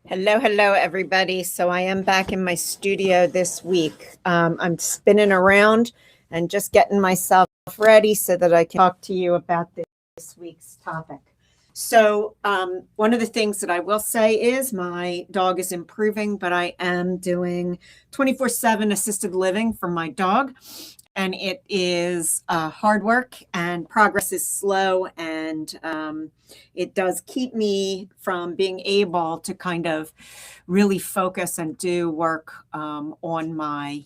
Hello, everybody. So I am back in my studio this week. I'm spinning around and just getting myself ready so that I can talk to you about this week's topic. So one of the things that I will say is my dog is improving, but I am doing 24/7 assisted living for my dog. And it is hard work and progress is slow. And it does keep me from being able to kind of really focus and do work on my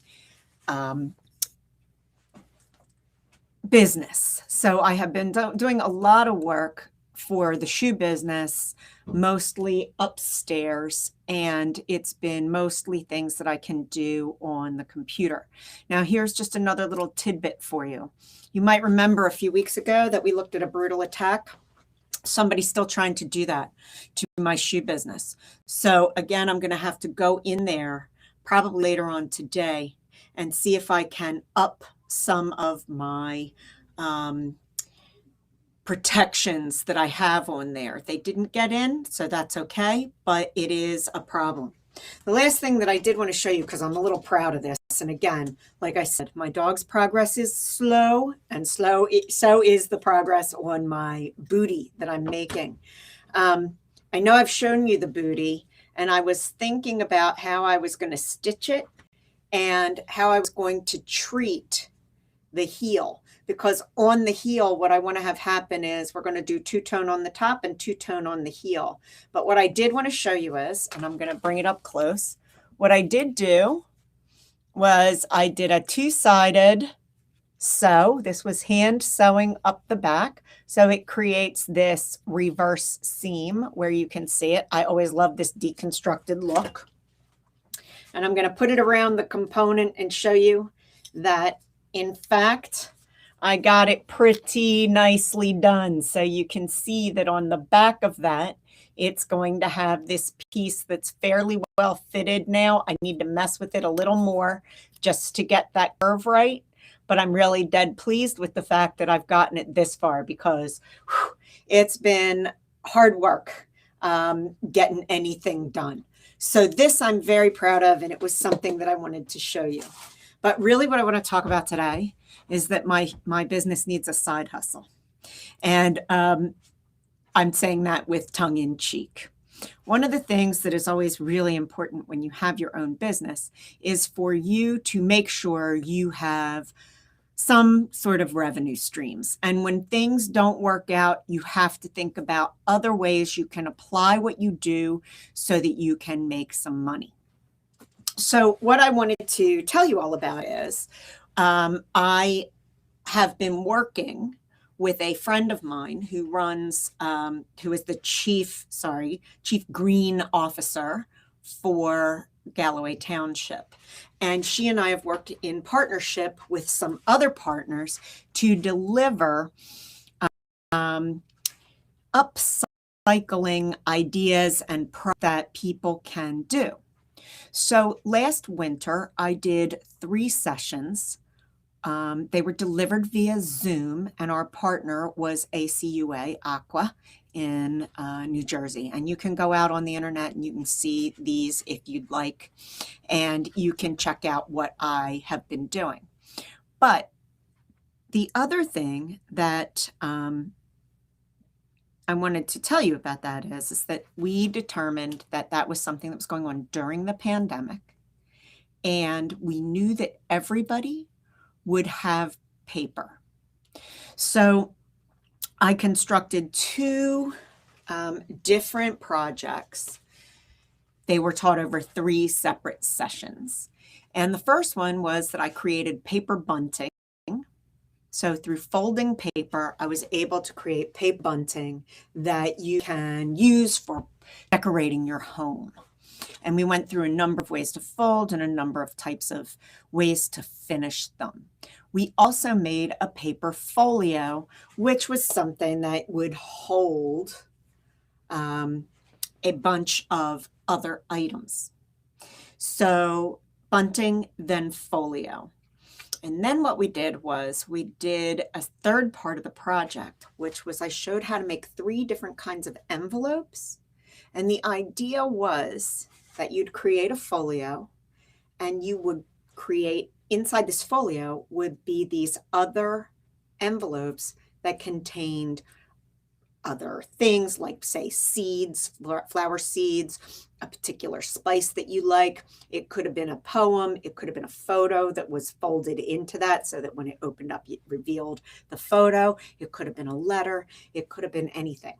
business. So I have been doing a lot of work for the shoe business, mostly upstairs, and it's been mostly things that I can do on the computer. Now, here's just another little tidbit for you. You might remember a few weeks ago that we looked at a brutal attack. Somebody's still trying to do that to my shoe business. So again, I'm going to have to go in there probably later on today and see if I can up some of my protections that I have on there. They didn't get in, so that's okay, but it is a problem. The last thing that I did want to show you, because I'm a little proud of this, and again, like I said, my dog's progress is slow, and so is the progress on my booty that I'm making. I know I've shown you the booty, and I was thinking about how I was going to stitch it and how I was going to treat the heel, because on the heel, what I want to have happen is we're going to do two-tone on the top and two-tone on the heel. But what I did want to show you is, and I'm going to bring it up close, what I did do was I did a two-sided sew. This was hand sewing up the back. So it creates this reverse seam where you can see it. I always love this deconstructed look. And I'm going to put it around the component and show you that, in fact, I got it pretty nicely done. So you can see that on the back of that, it's going to have this piece that's fairly well fitted now. I need to mess with it a little more just to get that curve right. But I'm really dead pleased with the fact that I've gotten it this far, because it's been hard work getting anything done. So this I'm very proud of, and it was something that I wanted to show you. But really what I want to talk about today is that my business needs a side hustle. And I'm saying that with tongue in cheek. One of the things that is always really important when you have your own business is for you to make sure you have some sort of revenue streams. And when things don't work out, you have to think about other ways you can apply what you do so that you can make some money. So what I wanted to tell you all about is I have been working with a friend of mine who runs, who is the chief green officer for Galloway Township. And she and I have worked in partnership with some other partners to deliver upcycling ideas and products that people can do. So last winter, I did 3 sessions. They were delivered via Zoom, and our partner was ACUA Aqua in New Jersey. And you can go out on the internet and you can see these if you'd like, and you can check out what I have been doing. But the other thing that I wanted to tell you about that is that we determined that that was something that was going on during the pandemic, and we knew that everybody would have paper. So I constructed 2 different projects. They were taught over 3 separate sessions. And the first one was that I created paper bunting. So through folding paper, I was able to create paper bunting that you can use for decorating your home. And we went through a number of ways to fold and a number of types of ways to finish them. We also made a paper folio, which was something that would hold a bunch of other items. So bunting, then folio. And then what we did was we did a third part of the project, which was I showed how to make 3 different kinds of envelopes And the idea was that you'd create a folio, and you would create, inside this folio would be these other envelopes that contained other things, like, say, seeds, flower seeds, a particular spice that you like. It could have been a poem. It could have been a photo that was folded into that so that when it opened up, it revealed the photo. It could have been a letter. It could have been anything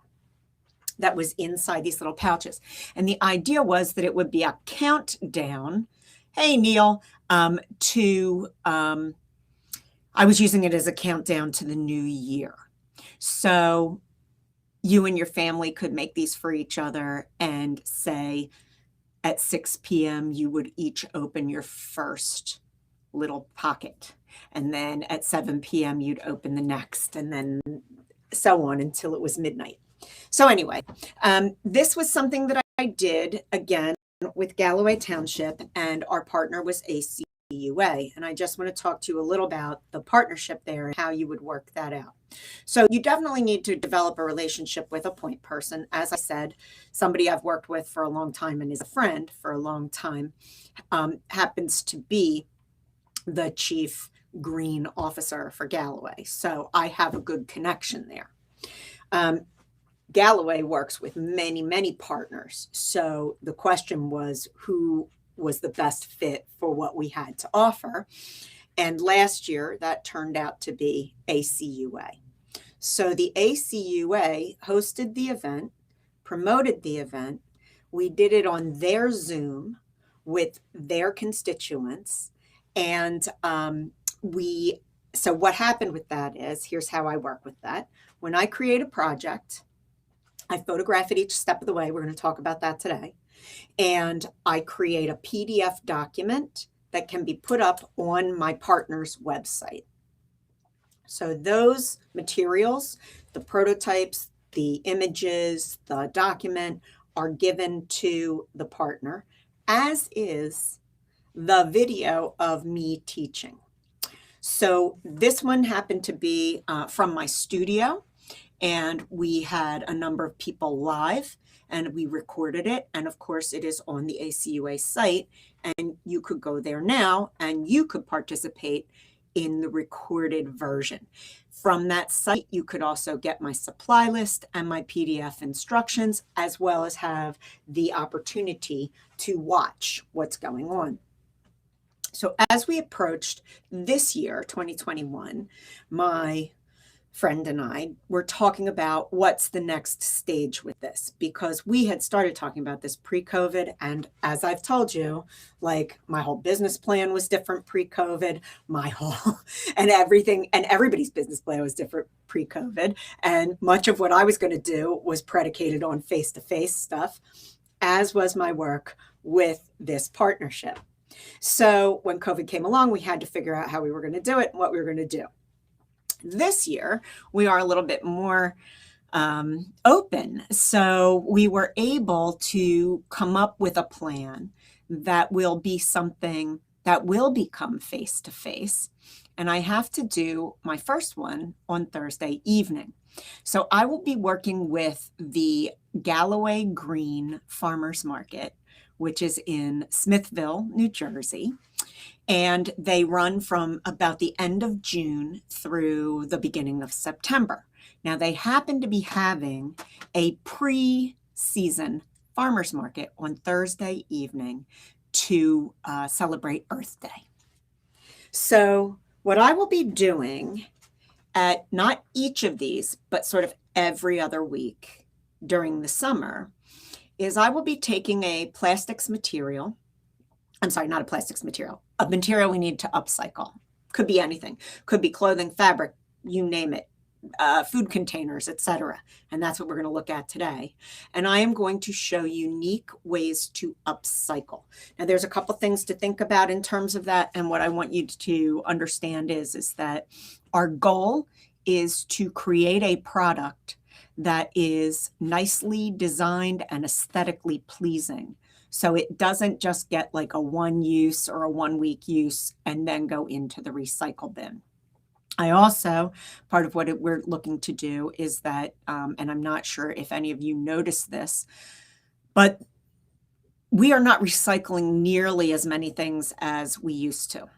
that was inside these little pouches. And the idea was that it would be a countdown. Hey, Neil, I was using it as a countdown to the new year. So you and your family could make these for each other and say at 6 p.m. you would each open your first little pocket. And then at 7 p.m. you'd open the next, and then so on until it was midnight. So anyway, this was something that I did, again, with Galloway Township, and our partner was ACUA. And I just want to talk to you a little about the partnership there and how you would work that out. So you definitely need to develop a relationship with a point person. As I said, somebody I've worked with for a long time and is a friend for a long time, happens to be the chief green officer for Galloway. So I have a good connection there. Galloway works with many, many partners. So the question was, who was the best fit for what we had to offer? And last year, that turned out to be ACUA. So the ACUA hosted the event, promoted the event. We did it on their Zoom with their constituents. And so what happened with that is, here's how I work with that. When I create a project, I photograph it each step of the way. We're going to talk about that today. And I create a PDF document that can be put up on my partner's website. So those materials, the prototypes, the images, the document, are given to the partner, as is the video of me teaching. So this one happened to be from my studio, and we had a number of people live, and we recorded it. And of course, it is on the ACUA site, and you could go there now and you could participate in the recorded version. From that site, you could also get my supply list and my PDF instructions, as well as have the opportunity to watch what's going on. So as we approached this year, 2021, my friend and I were talking about what's the next stage with this, because we had started talking about this pre-COVID. And as I've told you, like, my whole business plan was different pre-COVID, and everybody's business plan was different pre-COVID. And much of what I was going to do was predicated on face-to-face stuff, as was my work with this partnership. So when COVID came along, we had to figure out how we were going to do it and what we were going to do. This year, we are a little bit more open. So we were able to come up with a plan that will be something that will become face-to-face. And I have to do my first one on Thursday evening. So I will be working with the Galloway Green Farmers Market, which is in Smithville, New Jersey. And they run from about the end of June through the beginning of September. Now, they happen to be having a pre-season farmers market on Thursday evening to celebrate Earth Day. So what I will be doing at not each of these, but sort of every other week during the summer, is I will be taking a plastics material. I'm sorry, not a plastics material, a material we need to upcycle. Could be anything. Could be clothing, fabric, you name it, food containers, etc. And that's what we're going to look at today. And I am going to show unique ways to upcycle. Now, there's a couple things to think about in terms of that. And what I want you to understand is that our goal is to create a product that is nicely designed and aesthetically pleasing. So it doesn't just get like a one use or a 1 week use and then go into the recycle bin. I also, part of what we're looking to do is that, and I'm not sure if any of you noticed this, But we are not recycling nearly as many things as we used to.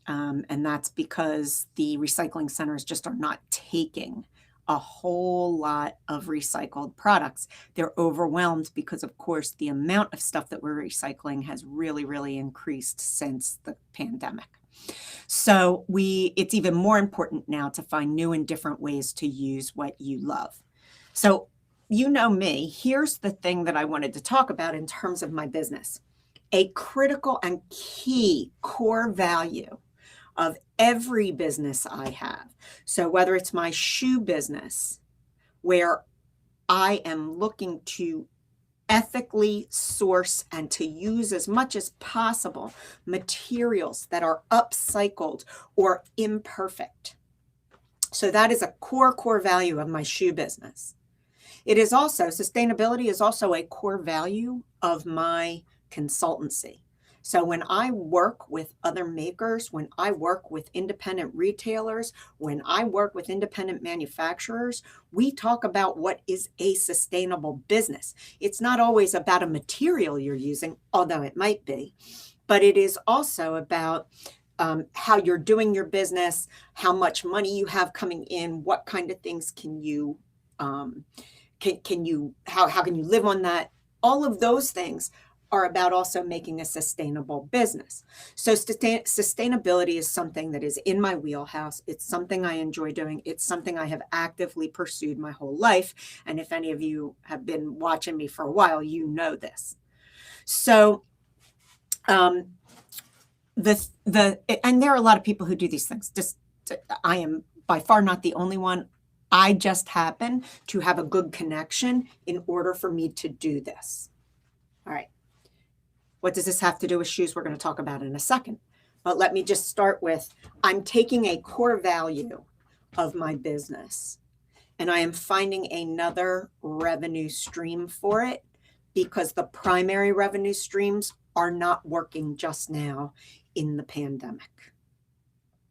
And that's because the recycling centers just are not taking a whole lot of recycled products. They're overwhelmed because, of course, the amount of stuff that we're recycling has really, really increased since the pandemic. So it's even more important now to find new and different ways to use what you love. So you know me, here's the thing that I wanted to talk about in terms of my business. A critical and key core value of every business I have. So whether it's my shoe business, where I am looking to ethically source and to use as much as possible materials that are upcycled or imperfect. So that is a core value of my shoe business. It is also, sustainability is also a core value of my consultancy. So when I work with other makers, when I work with independent retailers, when I work with independent manufacturers, we talk about what is a sustainable business. It's not always about a material you're using, although it might be, but it is also about how you're doing your business, how much money you have coming in, what kind of things can you how can you live on that? All of those things are about also making a sustainable business. So sustainability is something that is in my wheelhouse. It's something I enjoy doing. It's something I have actively pursued my whole life. And if any of you have been watching me for a while, you know this. So and there are a lot of people who do these things. I am by far not the only one. I just happen to have a good connection in order for me to do this. All right. What does this have to do with shoes? We're going to talk about in a second. But let me just start with, I'm taking a core value of my business and I am finding another revenue stream for it because the primary revenue streams are not working just now in the pandemic.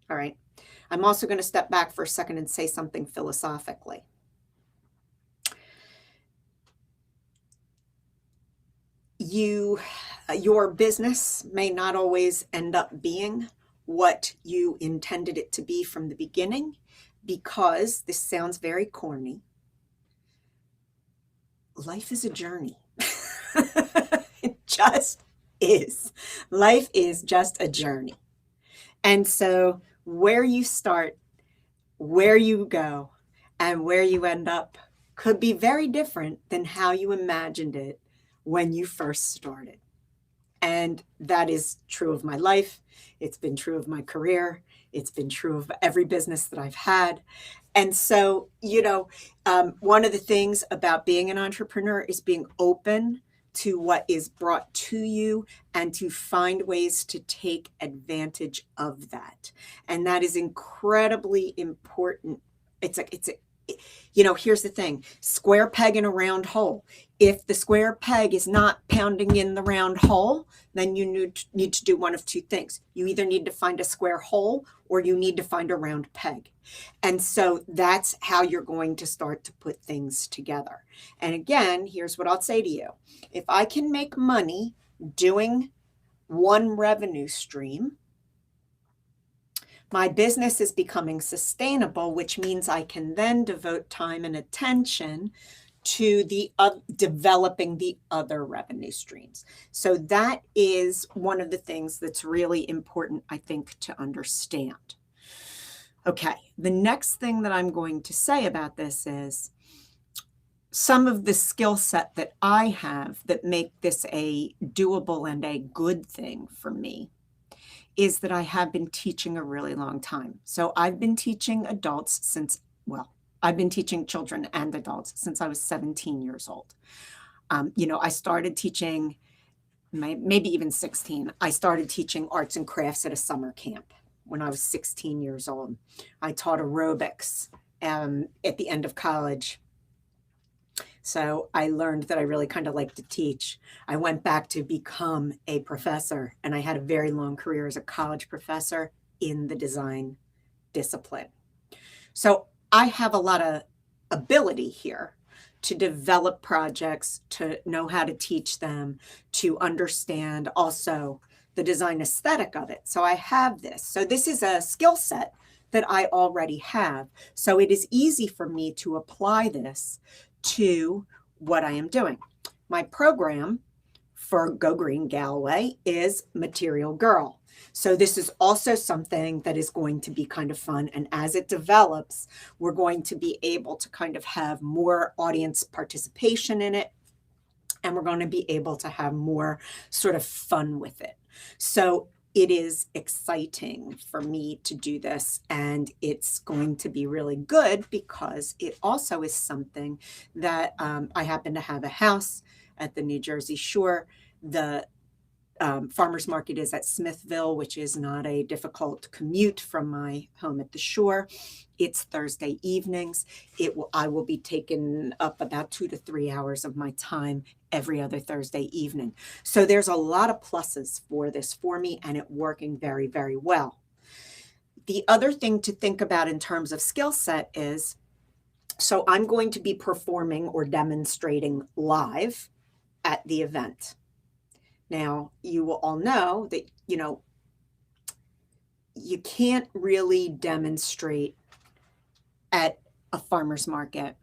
All right. I'm also going to step back for a second and say something philosophically. Your business may not always end up being what you intended it to be from the beginning, because this sounds very corny. Life is a journey. It just is. Life is just a journey. And so where you start, where you go, and where you end up could be very different than how you imagined it when you first started. And that is true of my life. It's been true of my career. It's been true of every business that I've had. And so, one of the things about being an entrepreneur is being open to what is brought to you and to find ways to take advantage of that. And that is incredibly important. Here's the thing, square peg in a round hole. If the square peg is not pounding in the round hole, then you need to do one of two things. You either need to find a square hole or you need to find a round peg. And so that's how you're going to start to put things together. And again, here's what I'll say to you. If I can make money doing one revenue stream, my business is becoming sustainable, which means I can then devote time and attention to developing the other revenue streams. So that is one of the things that's really important, I think, to understand. Okay, the next thing that I'm going to say about this is some of the skill set that I have that make this a doable and a good thing for me is that I have been teaching a really long time. So I've been teaching adults I've been teaching children and adults since I was 17 years old. I started teaching, maybe even 16. I started teaching arts and crafts at a summer camp when I was 16 years old. I taught aerobics at the end of college. So I learned that I really kind of like to teach. I went back to become a professor, and I had a very long career as a college professor in the design discipline. So I have a lot of ability here, to develop projects, to know how to teach them, to understand also the design aesthetic of it. So I have this. So this is a skill set that I already have. So it is easy for me to apply this to what I am doing. My program for GoGreen Galway is Material Girl. So this is also something that is going to be kind of fun. And as it develops, we're going to be able to kind of have more audience participation in it. And we're going to be able to have more sort of fun with it. So it is exciting for me to do this, and it's going to be really good because it also is something that I happen to have a house at the New Jersey shore. The farmers market is at Smithville, which is not a difficult commute from my home at the shore. It's Thursday evenings. I will be taking up about 2 to 3 hours of my time every other Thursday evening. So there's a lot of pluses for this for me, and it working very, very well. The other thing to think about in terms of skill set is, so I'm going to be performing or demonstrating live at the event. Now, you will all know that, you can't really demonstrate at a farmer's market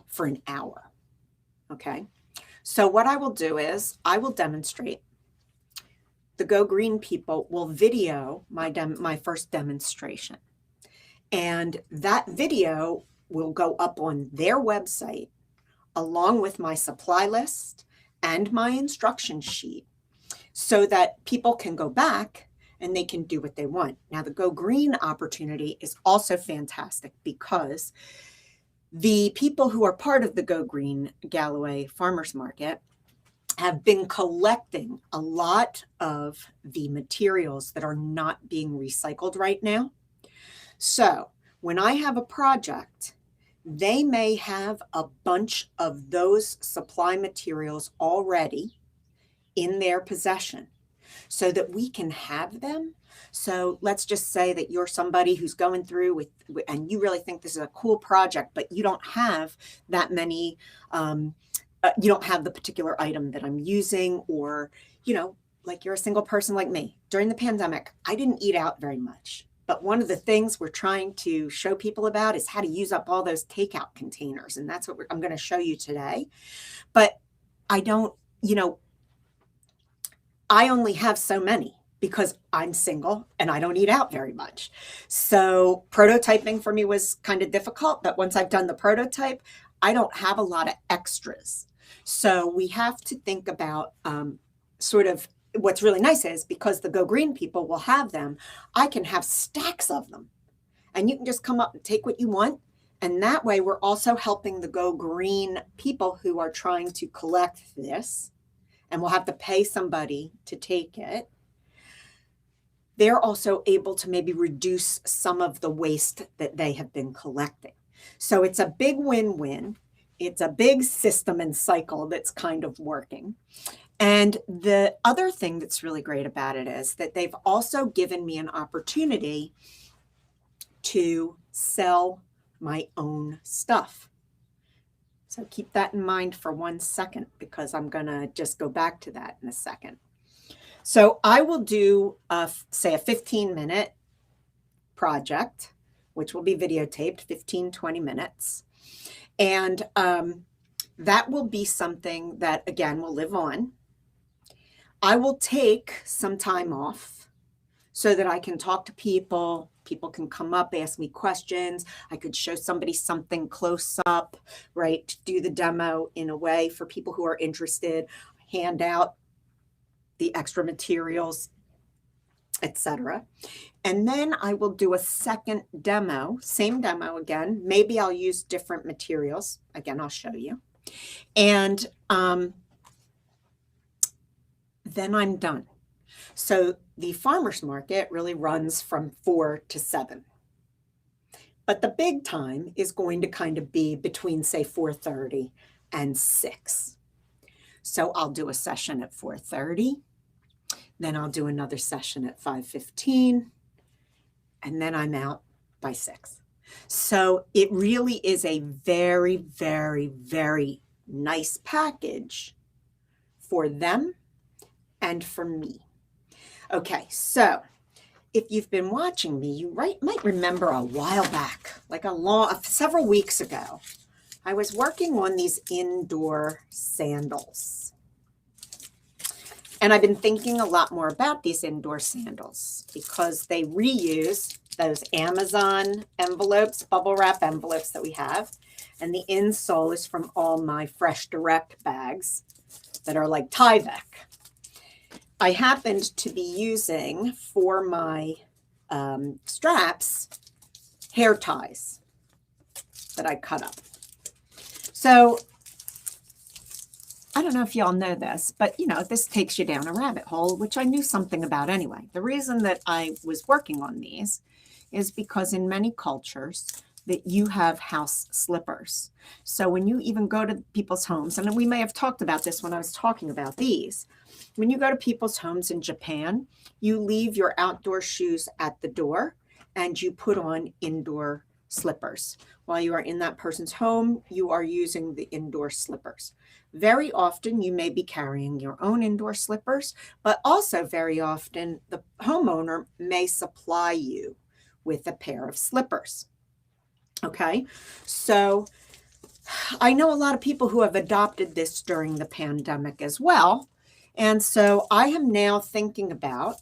for an hour, okay? So what I will do is I will demonstrate. The GoGreen people will video my first demonstration. And that video will go up on their website along with my supply list and my instruction sheet so that people can go back and they can do what they want. Now, the GoGreen opportunity is also fantastic because the people who are part of the GoGreen Galway Farmers Market have been collecting a lot of the materials that are not being recycled right now. So when I have a project, they may have a bunch of those supply materials already in their possession so that we can have them. So let's just say that you're somebody who's going through and you really think this is a cool project, but you don't have that many, you don't have the particular item that I'm using, or, like you're a single person like me. During the pandemic, I didn't eat out very much. But one of the things we're trying to show people about is how to use up all those takeout containers. And that's what I'm going to show you today. But I don't, I only have so many because I'm single and I don't eat out very much. So prototyping for me was kind of difficult. But once I've done the prototype, I don't have a lot of extras. So we have to think about sort of what's really nice is because the GoGreen people will have them, I can have stacks of them. And you can just come up and take what you want. And that way we're also helping the GoGreen people who are trying to collect this, and we'll have to pay somebody to take it. They're also able to maybe reduce some of the waste that they have been collecting. So it's a big win-win. It's a big system and cycle that's kind of working. And the other thing that's really great about it is that they've also given me an opportunity to sell my own stuff. So keep that in mind for 1 second, because I'm going to just go back to that in a second. So I will do, say, a 15-minute project, which will be videotaped, 15, 20 minutes. And that will be something that, again, will live on. I will take some time off so that I can talk to people. People can come up, ask me questions. I could show somebody something close up, right? To do the demo in a way for people who are interested, hand out the extra materials, etc. And then I will do a second demo, same demo again. Maybe I'll use different materials. Again, I'll show you. And then I'm done. So the farmers market really runs from 4 to 7. But the big time is going to kind of be between, say, 4:30 and 6. So I'll do a session at 4:30. Then I'll do another session at 5:15. And then I'm out by 6. So it really is a very, very, very nice package for them and for me. Okay, so if you've been watching me, you might remember a while back, like several weeks ago, I was working on these indoor sandals. And I've been thinking a lot more about these indoor sandals because they reuse those Amazon envelopes, bubble wrap envelopes that we have. And the insole is from all my Fresh Direct bags that are like Tyvek. I happened to be using for my straps hair ties that I cut up. So I don't know if y'all know this, but this takes you down a rabbit hole, which I knew something about anyway. The reason that I was working on these is because in many cultures that you have house slippers. So when you even go to people's homes, and we may have talked about this when I was talking about these, when you go to people's homes in Japan, you leave your outdoor shoes at the door and you put on indoor slippers. While you are in that person's home, you are using the indoor slippers. Very often you may be carrying your own indoor slippers, but also very often the homeowner may supply you with a pair of slippers. Okay, so I know a lot of people who have adopted this during the pandemic as well. And so I am now thinking about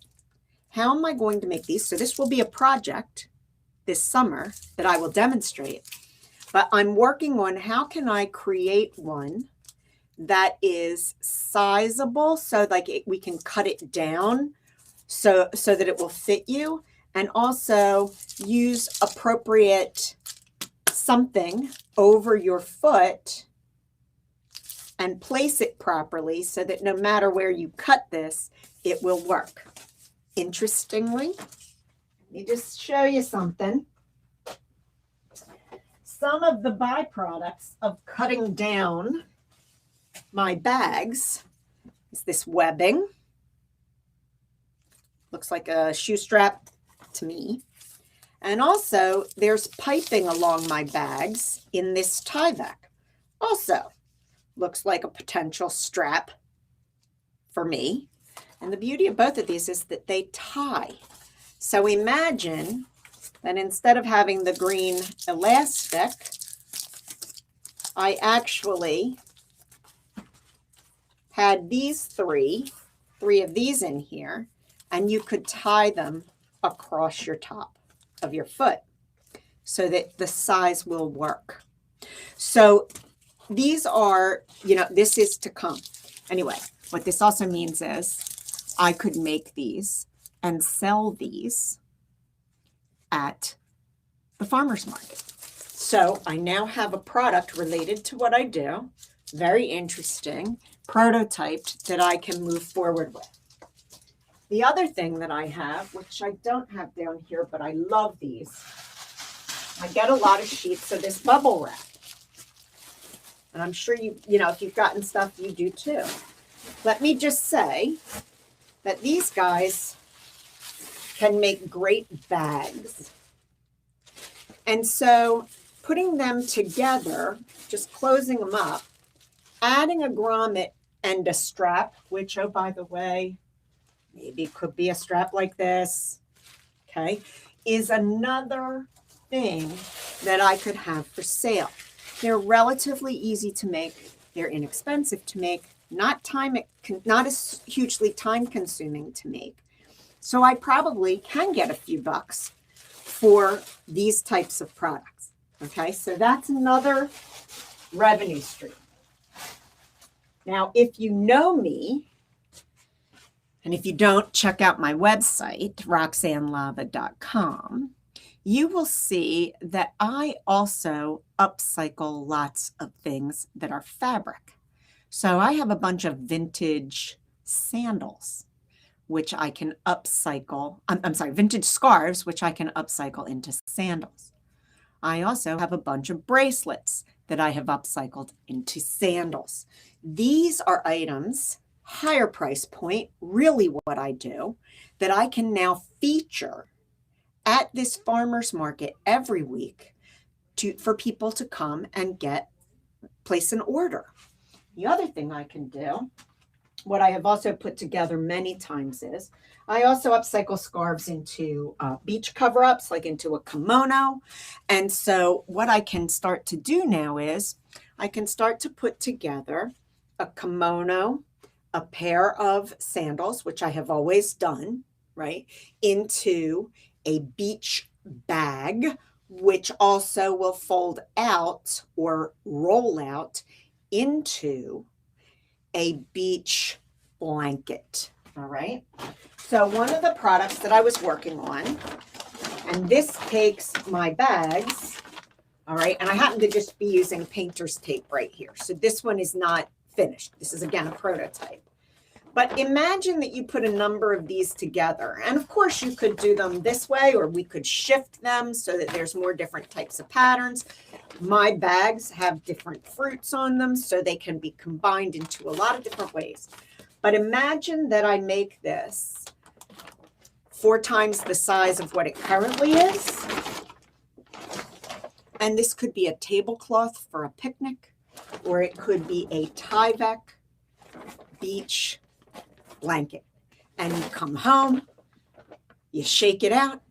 how am I going to make these? So this will be a project this summer that I will demonstrate, but I'm working on how can I create one that is sizable so we can cut it down so that it will fit you, and also use appropriate something over your foot and place it properly so that no matter where you cut this, it will work. Interestingly, let me just show you something. Some of the byproducts of cutting down my bags is this webbing. Looks like a shoe strap to me. And also there's piping along my bags in this Tyvek. Also looks like a potential strap for me. And the beauty of both of these is that they tie. So imagine that instead of having the green elastic, I actually had these three of these in here, and you could tie them across your top of your foot so that the size will work. So these are, this is to come. Anyway, what this also means is I could make these and sell these at the farmer's market. So I now have a product related to what I do, very interesting, prototyped that I can move forward with. The other thing that I have, which I don't have down here, but I love these, I get a lot of sheets of this bubble wrap. And I'm sure if you've gotten stuff, you do too. Let me just say that these guys can make great bags. And so putting them together, just closing them up, adding a grommet and a strap, which, oh, by the way, maybe it could be a strap like this, okay, is another thing that I could have for sale. They're relatively easy to make. They're inexpensive to make, not as hugely time consuming to make. So I probably can get a few bucks for these types of products. Okay, so that's another revenue stream. Now, if you know me, and if you don't, check out my website, RoxAnneLava.com, you will see that I also upcycle lots of things that are fabric. So I have a bunch of vintage sandals, which I can upcycle. I'm sorry, vintage scarves, which I can upcycle into sandals. I also have a bunch of bracelets that I have upcycled into sandals. These are items, higher price point, really what I do, that I can now feature at this farmer's market every week for people to come and place an order. The other thing I can do, what I have also put together many times, is I also upcycle scarves into beach cover-ups, like into a kimono. And so what I can start to do now is I can start to put together a kimono, a pair of sandals, which I have always done, right, into a beach bag, which also will fold out or roll out into a beach blanket. All right. So one of the products that I was working on, and this takes my bags, all right, and I happen to just be using painter's tape right here. So this one is not finished. This is, again, a prototype. But imagine that you put a number of these together. And of course, you could do them this way, or we could shift them so that there's more different types of patterns. My bags have different fruits on them, so they can be combined into a lot of different ways. But imagine that I make this 4 times the size of what it currently is. And this could be a tablecloth for a picnic, or it could be a Tyvek beach blanket. And you come home, you shake it out,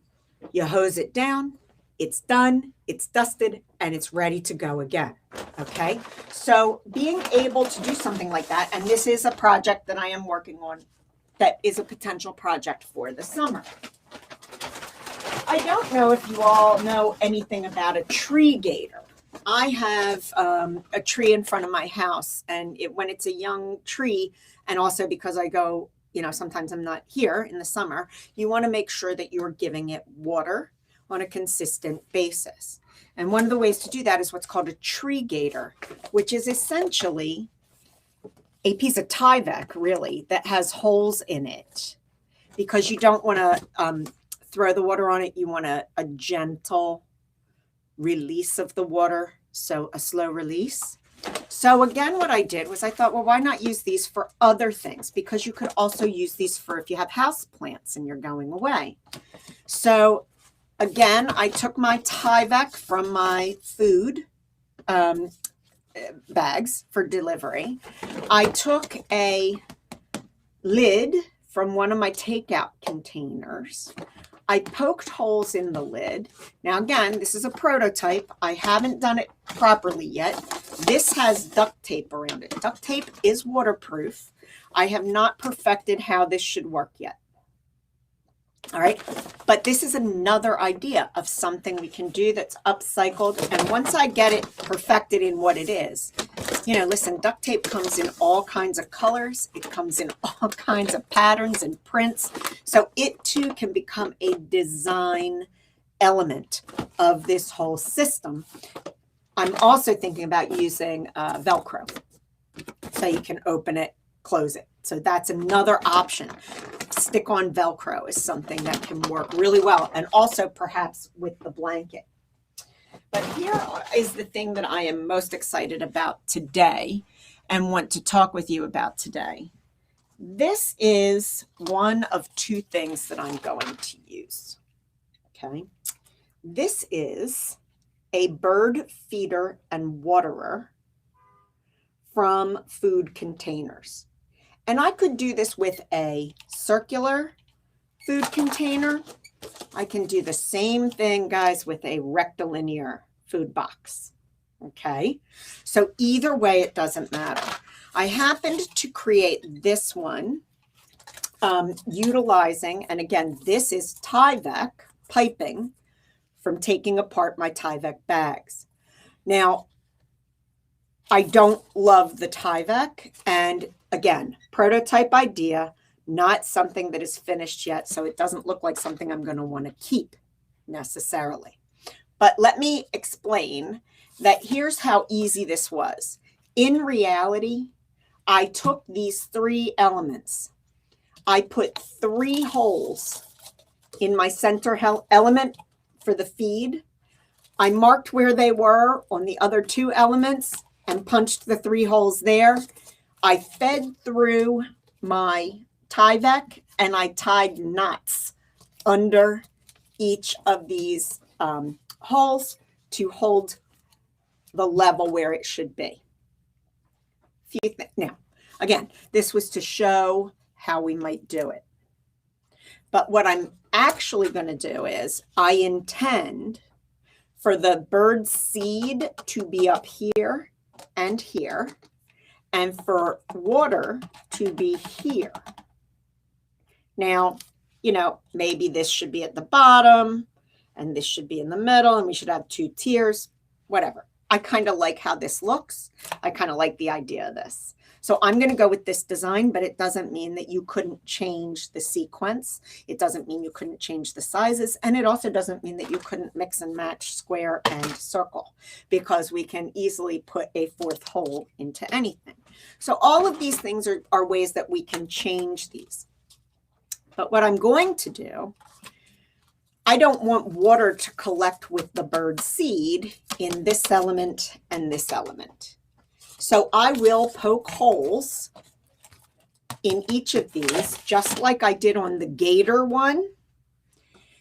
you hose it down, it's done, it's dusted, and it's ready to go again. Okay, so being able to do something like that, and this is a project that I am working on that is a potential project for the summer. I don't know if you all know anything about a tree gator. I have a tree in front of my house, and when it's a young tree, and also because I go, sometimes I'm not here in the summer, you want to make sure that you're giving it water on a consistent basis. And one of the ways to do that is what's called a tree gator, which is essentially a piece of Tyvek, really, that has holes in it, because you don't want to throw the water on it. You want a gentle release of the water, so a slow release. So again, what I did was I thought, well, why not use these for other things? Because you could also use these for if you have house plants and you're going away. So again, I took my Tyvek from my food bags for delivery. I took a lid from one of my takeout containers. I poked holes in the lid. Now, again, this is a prototype. I haven't done it properly yet. This has duct tape around it. Duct tape is waterproof. I have not perfected how this should work yet. All right, but this is another idea of something we can do that's upcycled. And once I get it perfected in what it is, listen, duct tape comes in all kinds of colors. It comes in all kinds of patterns and prints. So it too can become a design element of this whole system. I'm also thinking about using Velcro, so you can open it, close it. So that's another option. Stick-on Velcro is something that can work really well, and also perhaps with the blanket. But here is the thing that I am most excited about today and want to talk with you about today. This is one of 2 things that I'm going to use. Okay. This is a bird feeder and waterer from food containers. And I could do this with a circular food container. I can do the same thing, guys, with a rectilinear food box. Okay, so either way, it doesn't matter. I happened to create this one utilizing, and again, this is Tyvek piping from taking apart my Tyvek bags. Now, I don't love the Tyvek, and again, prototype idea, not something that is finished yet, so it doesn't look like something I'm going to want to keep necessarily. But let me explain that here's how easy this was. In reality, I took these 3 elements. I put 3 holes in my center element for the feed. I marked where they were on the other 2 elements and punched the 3 holes there. I fed through my Tyvek and I tied knots under each of these holes to hold the level where it should be. Now, again, this was to show how we might do it. But what I'm actually going to do is I intend for the bird seed to be up here and here, and for water to be here. Now, you know, maybe this should be at the bottom and this should be in the middle and we should have 2 tiers, whatever. I kind of like how this looks. I kind of like the idea of this. So I'm going to go with this design, but it doesn't mean that you couldn't change the sequence. It doesn't mean you couldn't change the sizes. And it also doesn't mean that you couldn't mix and match square and circle, because we can easily put a 4th hole into anything. So all of these things are ways that we can change these. But what I'm going to do, I don't want water to collect with the bird seed in this element and this element. So I will poke holes in each of these, just like I did on the Gator one,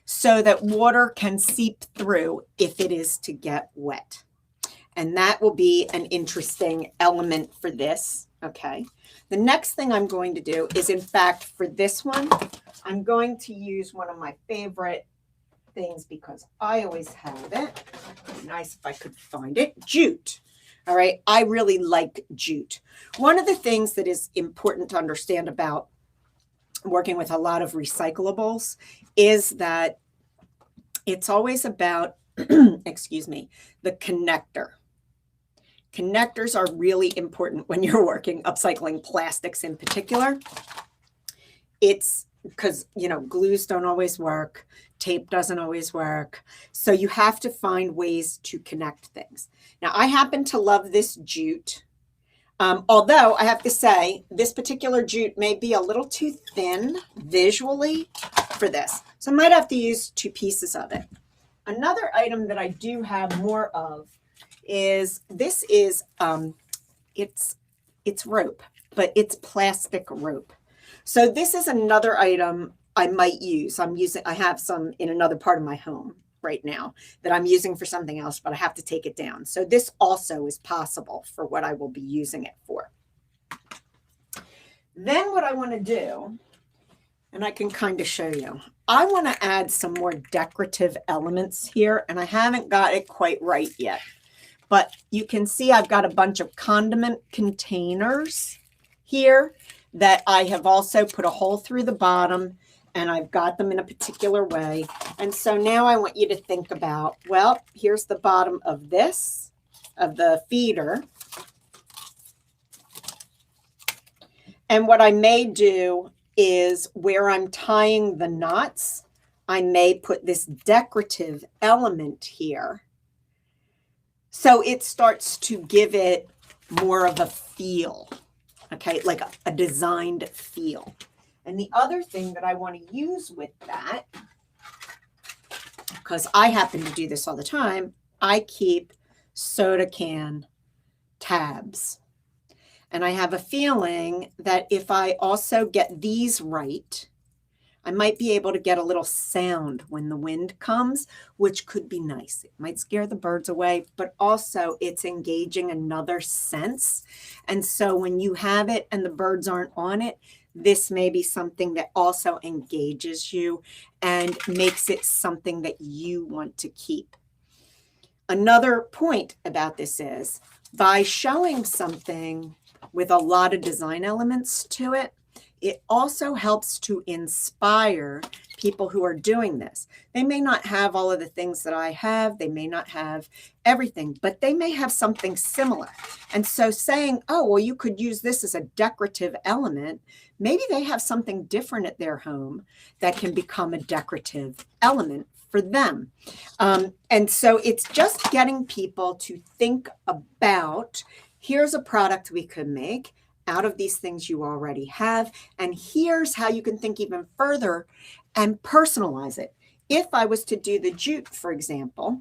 so that water can seep through if it is to get wet. And that will be an interesting element for this, okay? The next thing I'm going to do is, in fact, for this one, I'm going to use one of my favorite things because I always have it. It'd be nice if I could find it. Jute. All right. I really like jute. One of the things that is important to understand about working with a lot of recyclables is that it's always about, excuse me, the connector. Connectors are really important when you're working upcycling plastics in particular. It's because, you know, glues don't always work. Tape doesn't always work. So you have to find ways to connect things. Now, I happen to love this jute. Although I have to say, this particular jute may be a little too thin visually for this. So I might have to use 2 pieces of it. Another item that I do have more of is this is, it's rope, but it's plastic rope. So this is another item I might use. I have some in another part of my home right now that I'm using for something else, but I have to take it down. So this also is possible for what I will be using it for. Then what I want to do, and I can kind of show you, I want to add some more decorative elements here, and I haven't got it quite right yet. But you can see I've got a bunch of condiment containers here that I have also put a hole through the bottom, and I've got them in a particular way. And so now I want you to think about, well, here's the bottom of this, of the feeder. And what I may do is where I'm tying the knots, I may put this decorative element here. So it starts to give it more of a feel, okay, like a designed feel. And the other thing that I want to use with that, because I happen to do this all the time, I keep soda can tabs. And I have a feeling that if I also get these right, I might be able to get a little sound when the wind comes, which could be nice. It might scare the birds away, but also it's engaging another sense. And so when you have it and the birds aren't on it, this may be something that also engages you and makes it something that you want to keep. Another point about this is by showing something with a lot of design elements to it, it also helps to inspire people who are doing this. They may not have all of the things that I have. They may not have everything, but they may have something similar. And so saying, oh, well, you could use this as a decorative element. Maybe they have something different at their home that can become a decorative element for them. And so it's just getting people to think about, here's a product we could make out of these things you already have. And here's how you can think even further and personalize it. If I was to do the jute, for example,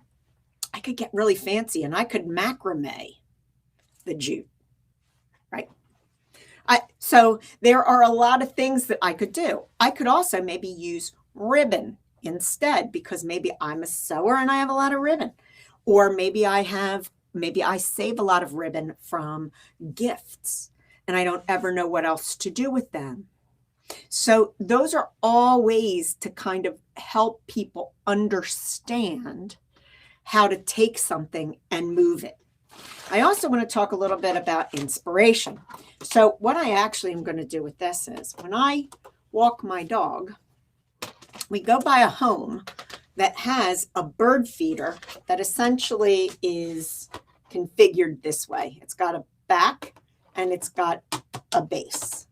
I could get really fancy and I could macrame the jute, right? So there are a lot of things that I could do. I could also maybe use ribbon instead, because maybe I'm a sewer and I have a lot of ribbon. Or maybe I save a lot of ribbon from gifts and I don't ever know what else to do with them. So those are all ways to kind of help people understand how to take something and move it. I also want to talk a little bit about inspiration. So what I actually am going to do with this is when I walk my dog, we go by a home that has a bird feeder that essentially is configured this way. It's got a back and it's got a base.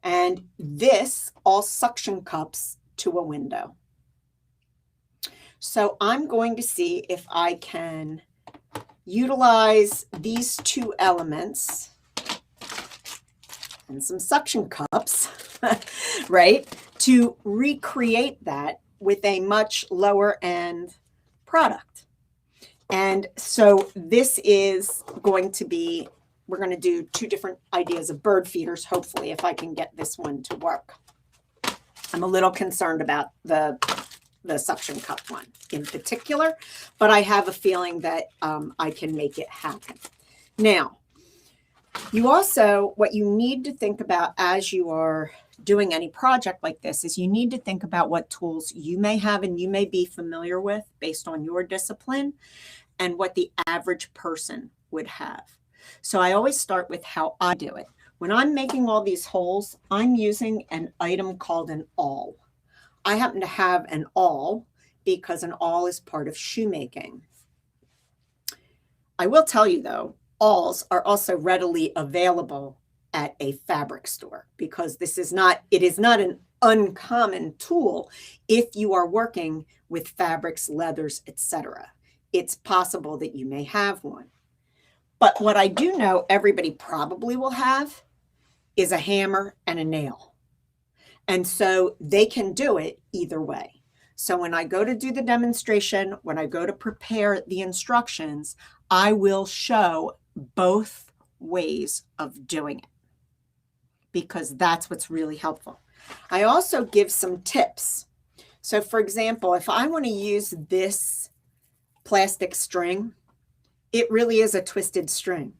And this all suction cups to a window. So I'm going to see if I can utilize these two elements and some suction cups, right, to recreate that with a much lower end product. And so this is going to be, we're going to do two different ideas of bird feeders, hopefully, if I can get this one to work. I'm a little concerned about the suction cup one in particular, but I have a feeling that I can make it happen. Now, you also, what you need to think about as you are doing any project like this is you need to think about what tools you may have and you may be familiar with based on your discipline and what the average person would have. So I always start with how I do it. When I'm making all these holes, I'm using an item called an awl. I happen to have an awl because an awl is part of shoemaking. I will tell you though, awls are also readily available at a fabric store because it is not an uncommon tool if you are working with fabrics, leathers, etc. It's possible that you may have one. But what I do know everybody probably will have is a hammer and a nail. And so they can do it either way. So when I go to do the demonstration, when I go to prepare the instructions, I will show both ways of doing it because that's what's really helpful. I also give some tips. So for example, if I want to use this plastic string, it really is a twisted string.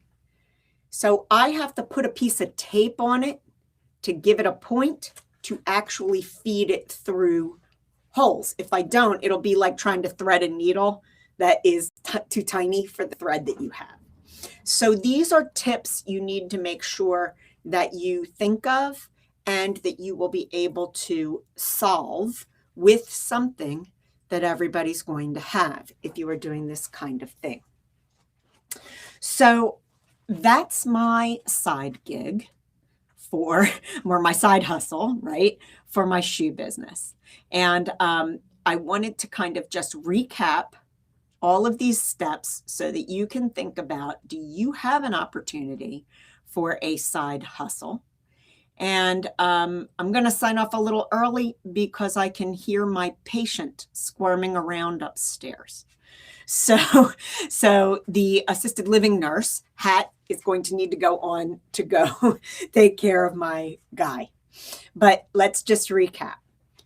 So I have to put a piece of tape on it to give it a point to actually feed it through holes. If I don't, it'll be like trying to thread a needle that is too tiny for the thread that you have. So these are tips you need to make sure that you think of and that you will be able to solve with something that everybody's going to have if you are doing this kind of thing. So that's my side gig or my side hustle, right, for my shoe business. And I wanted to kind of just recap all of these steps so that you can think about, do you have an opportunity for a side hustle? And I'm going to sign off a little early because I can hear my patient squirming around upstairs. So the assisted living nurse hat is going to need to go on to go take care of my guy. But let's just recap.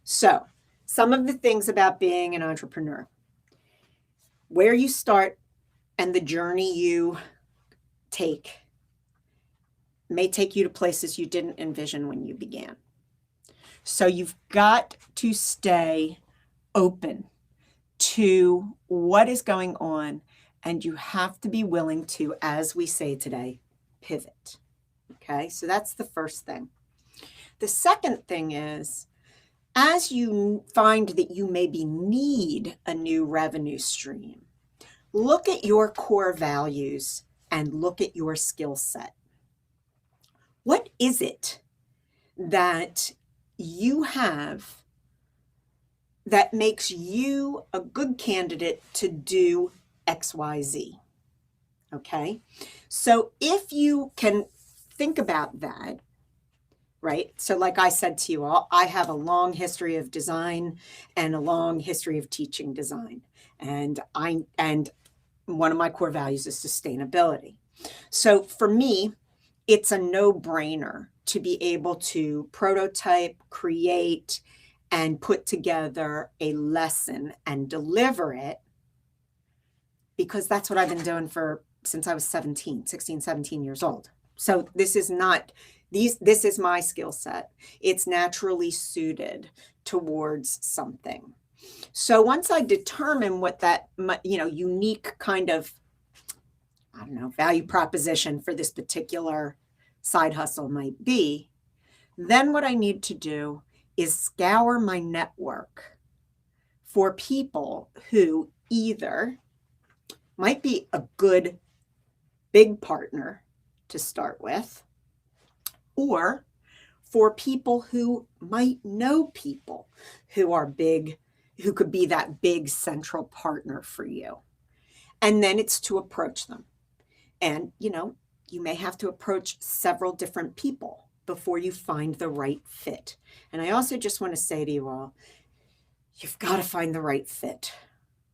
So some of the things about being an entrepreneur, where you start and the journey you take may take you to places you didn't envision when you began. So you've got to stay open to what is going on, and you have to be willing to, as we say today, pivot. Okay, so that's the first thing. The second thing is, as you find that you maybe need a new revenue stream, look at your core values and look at your skill set. What is it that you have that makes you a good candidate to do XYZ? Okay, so if you can think about that, right? So like I said to you all, I have a long history of design and a long history of teaching design. And one of my core values is sustainability. So for me, it's a no-brainer to be able to prototype, create, and put together a lesson and deliver it because that's what I've been doing since I was 16, 17 years old. So this is my skill set. It's naturally suited towards something. So once I determine what that, unique kind of, value proposition for this particular side hustle might be, then what I need to do is scour my network for people who either might be a good big partner to start with, or for people who might know people who are big, who could be that big central partner for you. And then it's to approach them. And, you may have to approach several different people before you find the right fit. And I also just want to say to you all, you've got to find the right fit,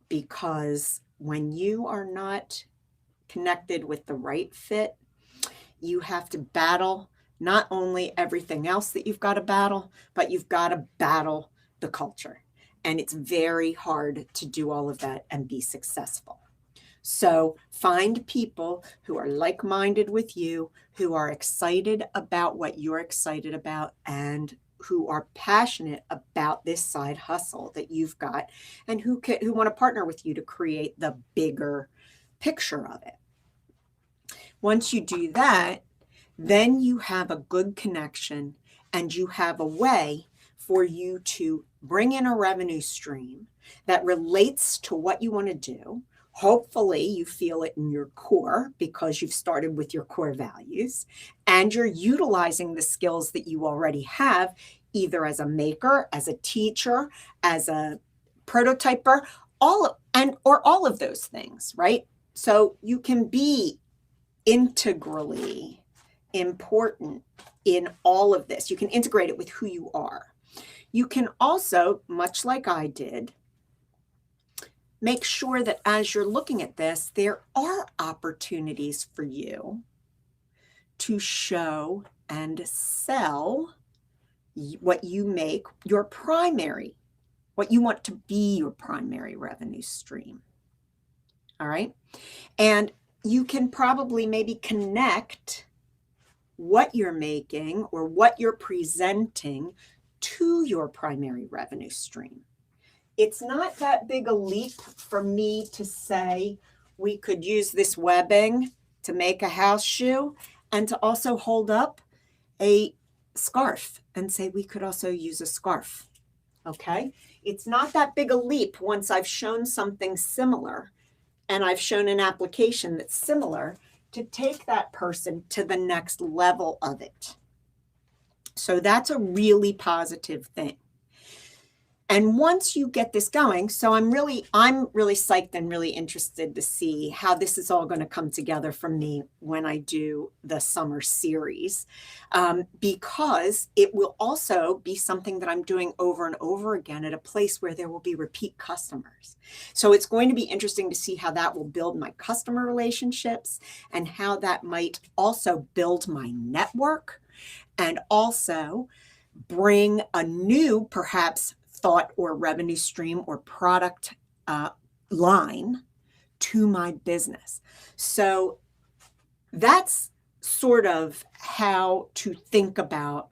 because when you are not connected with the right fit, you have to battle not only everything else that you've got to battle, but you've got to battle the culture. And it's very hard to do all of that and be successful. So find people who are like-minded with you, who are excited about what you're excited about, and who are passionate about this side hustle that you've got, and who want to partner with you to create the bigger picture of it. Once you do that, then you have a good connection, and you have a way for you to bring in a revenue stream that relates to what you want to do. Hopefully you feel it in your core because you've started with your core values, and you're utilizing the skills that you already have, either as a maker, as a teacher, as a prototyper, or all of those things, right? So you can be integrally important in all of this. You can integrate it with who you are. You can also, much like I did, make sure that as you're looking at this, there are opportunities for you to show and sell what you make your primary, what you want to be your primary revenue stream. All right. And you can probably maybe connect what you're making or what you're presenting to your primary revenue stream. It's not that big a leap for me to say we could use this webbing to make a house shoe and to also hold up a scarf and say we could also use a scarf. Okay? It's not that big a leap once I've shown something similar and I've shown an application that's similar to take that person to the next level of it. So that's a really positive thing. And once you get this going, so I'm really psyched and really interested to see how this is all going to come together for me when I do the summer series, because it will also be something that I'm doing over and over again at a place where there will be repeat customers. So it's going to be interesting to see how that will build my customer relationships and how that might also build my network and also bring a new, perhaps, thought or revenue stream or product line to my business. So that's sort of how to think about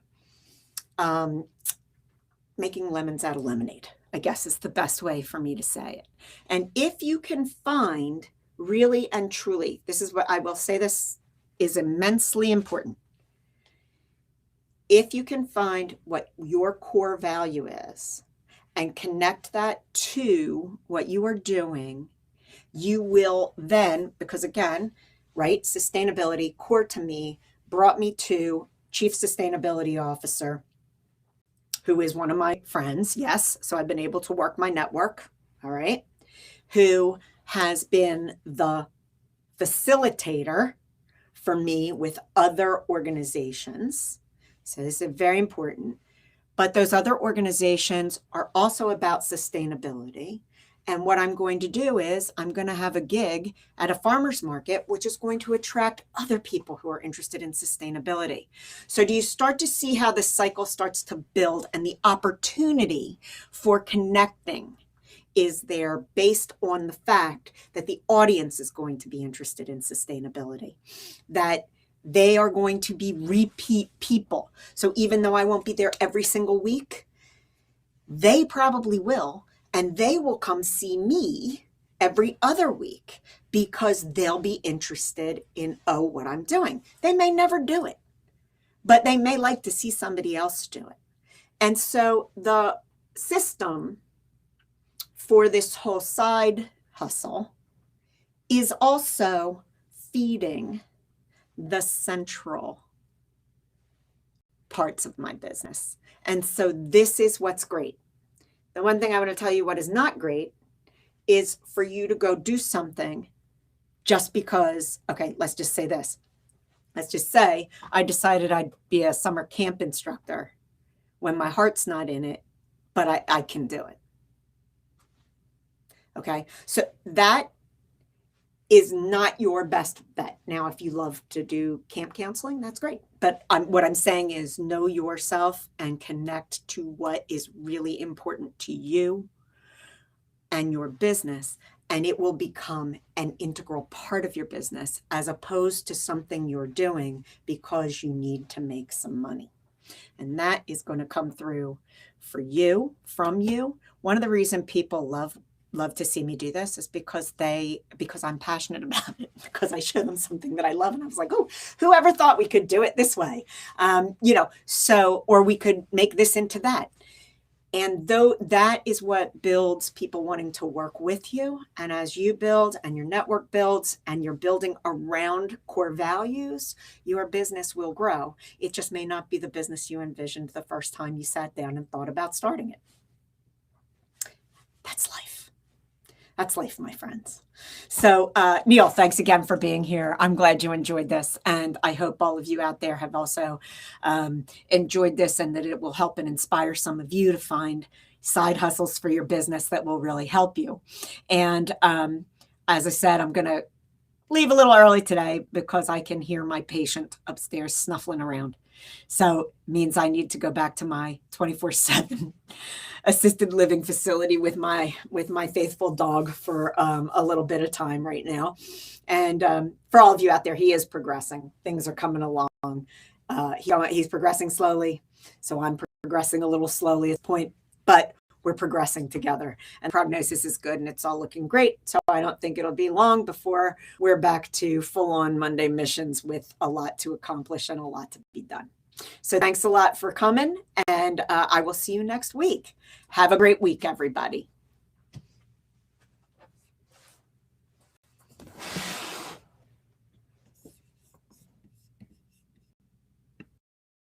making lemons out of lemonade, I guess is the best way for me to say it. And if you can find really and truly, this is what I will say, this is immensely important. If you can find what your core value is, and connect that to what you are doing, you will then, because again, right, sustainability, core to me, brought me to Chief Sustainability Officer, who is one of my friends, yes, so I've been able to work my network, all right, who has been the facilitator for me with other organizations. So this is very important. But those other organizations are also about sustainability. And what I'm going to do is I'm going to have a gig at a farmer's market, which is going to attract other people who are interested in sustainability. So do you start to see how the cycle starts to build and the opportunity for connecting is there based on the fact that the audience is going to be interested in sustainability, that they are going to be repeat people. So even though I won't be there every single week, they probably will, and they will come see me every other week because they'll be interested in, oh, what I'm doing. They may never do it, but they may like to see somebody else do it. And so the system for this whole side hustle is also feeding the central parts of my business. And so this is what's great. The one thing I want to tell you what is not great is for you to go do something just because, okay, let's just say this. Let's just say I decided I'd be a summer camp instructor when my heart's not in it, but I can do it. Okay, so that is not your best bet. Now, if you love to do camp counseling, that's great. But what I'm saying is know yourself and connect to what is really important to you and your business, and it will become an integral part of your business as opposed to something you're doing because you need to make some money. And that is going to come through for you, from you. One of the reasons people love to see me do this is because I'm passionate about it, because I show them something that I love. And I was like, oh, whoever thought we could do it this way? Or we could make this into that. And though that is what builds people wanting to work with you. And as you build and your network builds and you're building around core values, your business will grow. It just may not be the business you envisioned the first time you sat down and thought about starting it. That's life. That's life, my friends. So, Neil, thanks again for being here. I'm glad you enjoyed this. And I hope all of you out there have also enjoyed this and that it will help and inspire some of you to find side hustles for your business that will really help you. And as I said, I'm going to leave a little early today because I can hear my patient upstairs snuffling around. So it means I need to go back to my 24/7 assisted living facility with my faithful dog for a little bit of time right now. And for all of you out there, he is progressing. Things are coming along. He's progressing slowly. So I'm progressing a little slowly at this point, but we're progressing together. And prognosis is good and it's all looking great. So I don't think it'll be long before we're back to full-on Monday missions with a lot to accomplish and a lot to be done. So thanks a lot for coming, and I will see you next week. Have a great week, everybody.